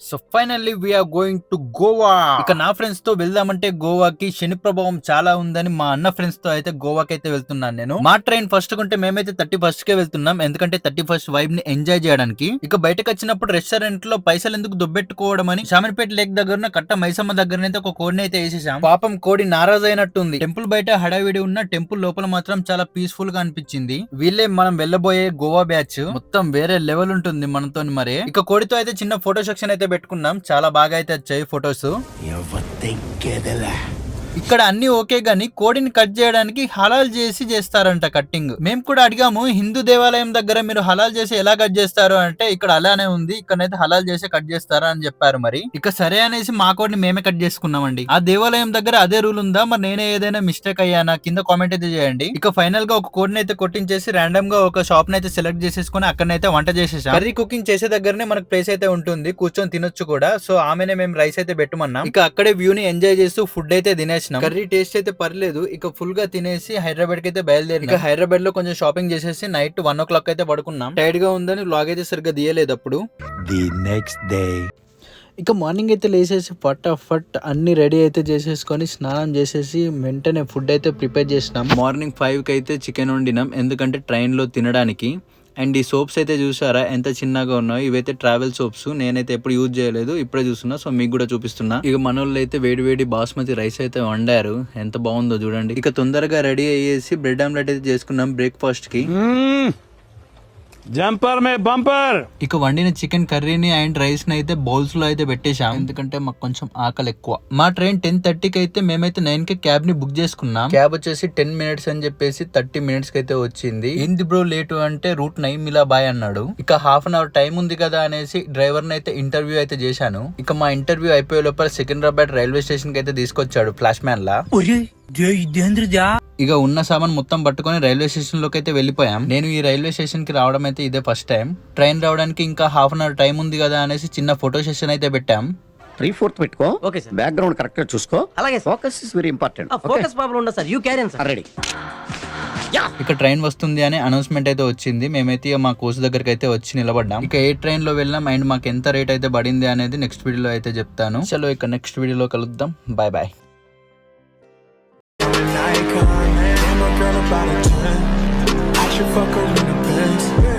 So finally we are going to Goa. ఇక నా friends తో వెళ్దామంటే గోవాకి శని ప్రభావం చాలా ఉందని మా అన్న ఫ్రెండ్స్ తో అయితే గోవాకి అయితే వెళ్తున్నాను నేను. మా ట్రైన్ ఫస్ట్ కొంటే మేమైతే 31st కే వెళ్తున్నాం, ఎందుకంటే 31st వైబ్ ని ఎంజాయ్ చేయడానికి. ఇక బయటకు వచ్చినప్పుడు రెస్టారెంట్ లో పైసలు ఎందుకు దొబ్బెట్టుకోవడం అని షామీర్పేట లేక్ దగ్గర కట్ట మైసమ్మ దగ్గర ఒక కోడిని అయితే వేసేసాం. పాపం కోడి నారాజ్ అయినట్టుంది. టెంపుల్ బయట హడావిడి ఉన్న, టెంపుల్ లోపల మాత్రం చాలా పీస్ఫుల్ గా అనిపించింది. వీళ్ళే మనం వెళ్ళబోయే గోవా బ్యాచ్, మొత్తం వేరే లెవెల్ ఉంటుంది మనతో. మరి ఇక కోడితో అయితే చిన్న ఫోటో సెక్షన్ అయితే పెట్టుకున్నాం, చాలా బాగా అయితే వచ్చాయి ఫొటోస్. ఇక్కడ అన్ని ఓకే గాని కోడిని కట్ చేయడానికి హలాల్ చేసి చేస్తారంట కట్టింగ్. మేము కూడా అడిగాము, హిందూ దేవాలయం దగ్గర మీరు హలాల్ చేసి ఎలా కట్ చేస్తారు అంటే ఇక్కడ అలానే ఉంది, ఇక్కడైతే హలాల్ చేసి కట్ చేస్తారా అని చెప్పారు. మరి ఇక సరే అనేసి మా కోడిని మేమే కట్ చేసుకున్నామండి. ఆ దేవాలయం దగ్గర అదే రూల్ ఉందా, మరి నేనే ఏదైనా మిస్టేక్ అయ్యానా కింద కామెంట్ అయితే చేయండి. ఇక ఫైనల్ గా ఒక కోడిని అయితే కొట్టించేసి ర్యాండమ్ గా ఒక షాప్ అయితే సెలెక్ట్ చేసేసుకుని అక్కడనైతే వంట చేసేసాం. కర్రీ కుకింగ్ చేసే దగ్గరనే మనకు ప్లేస్ అయితే ఉంటుంది, కూర్చొని తినొచ్చు కూడా. సో ఆమెనే మేము రైస్ అయితే పెట్టమన్నాం. ఇక అక్కడే వ్యూ ని ఎంజాయ్ చేస్తూ ఫుడ్ అయితే తినేసినాం. కర్రీ టేస్ట్ అయితే పర్లేదు. ఇక ఫుల్ గా తినేసి హైదరాబాద్ కి అయితే బయలుదేరి, ఇక హైదరాబాద్ లో కొంచెం షాపింగ్ చేసేసి నైట్ 1 o'clock అయితే పడుకున్నాం. టైర్డ్ గా ఉందని వ్లాగ్ అయితే సరిగ్గా తీయలేదు అప్పుడు. ది నెక్స్ట్ డే ఇక మార్నింగ్ అయితే లేసేసి ఫటాఫట్ అన్ని రెడీ అయితే చేసేసుకొని స్నానం చేసేసి వెంటనే ఫుడ్ అయితే ప్రిపేర్ చేసినాం. మార్నింగ్ 5 కి అయితే చికెన్ వండినాం, ఎందుకంటే ట్రైన్ లో తినడానికి. అండ్ ఈ సోప్స్ అయితే చూసారా ఎంత చిన్నగా ఉన్నాయో, ఇవైతే ట్రావెల్ సోప్స్. నేనైతే ఎప్పుడు యూజ్ చేయలేదు, ఇప్పుడే చూస్తున్నా, సో మీకు కూడా చూపిస్తున్నా. ఇక మనోళ్ళు అయితే వేడి వేడి బాస్మతి రైస్ అయితే వండారు, ఎంత బాగుందో చూడండి. ఇక తొందరగా రెడీ అయ్యేసి బ్రెడ్ ఆమ్లెట్ అయితే చేసుకున్నాం బ్రేక్ఫాస్ట్ కి. జంపర్ మే బంపర్. ఇక వండిన చికెన్ కర్రీని అండ్ రైస్ ని అయితే బౌల్స్ లో అయితే పెట్టేశాం, ఎందుకంటే మాకు కొంచెం ఆకలి ఎక్కువ. మా ట్రైన్ 10:30 కి అయితే మేమైతే 9 కి క్యాబ్ ని బుక్ చేసుకున్నాం. క్యాబ్ వచ్చేసి 10 minutes అని చెప్పేసి 30 minutes కి అయితే వచ్చింది. ఏంది బ్రో లేటు అంటే రూట్ నై మిలా బాయ్ అన్నాడు. ఇక హాఫ్ అన్ అవర్ టైం ఉంది కదా అనేసి డ్రైవర్ ని అయితే ఇంటర్వ్యూ అయితే చేశాను. ఇక మా ఇంటర్వ్యూ అయిపోయే లోపల సికింద్రాబాద్ రైల్వే స్టేషన్ కి అయితే తీసుకొచ్చాడు ఫ్లాష్ మ్యాన్ లా. ఇక ఉన్న సామాన్ మొత్తం పట్టుకొని రైల్వే స్టేషన్ లోకి అయితే వెళ్ళిపోయాం. నేను ఈ రైల్వే స్టేషన్ కి రావడం అయితే ఇదే ఫస్ట్ టైం. ట్రైన్ రావడానికి ఇంకా హాఫ్ అన్ అవర్ టైం ఉంది కదా అనేసి చిన్న ఫోటో సెషన్ అయితే పెట్టాం. 3/4 పెట్టుకో. Okay sir. బ్యాక్గ్రౌండ్ కరెక్ట్ గా చూసుకో. అలాగే sir. Focus is very important. Focus problem ఉండదు sir, you carry on sir. Ready. ఇక ట్రైన్ వస్తుంది అని అనౌన్స్మెంట్ అయితే వచ్చింది. మేమైతే మా కోచ్ దగ్గరికి అయితే వచ్చి నిలబడ్డాం. ఇక ఏ ట్రైన్ లో వెళ్ళాం అండ్ మాకు ఎంత రేట్ అయితే పడింది అనేది నెక్స్ట్ వీడియోలో అయితే చెప్తాను. చలో ఇక నెక్స్ట్ వీడియోలో కలుద్దాం. Bye bye. About a 10, I should fuck her in the Benz.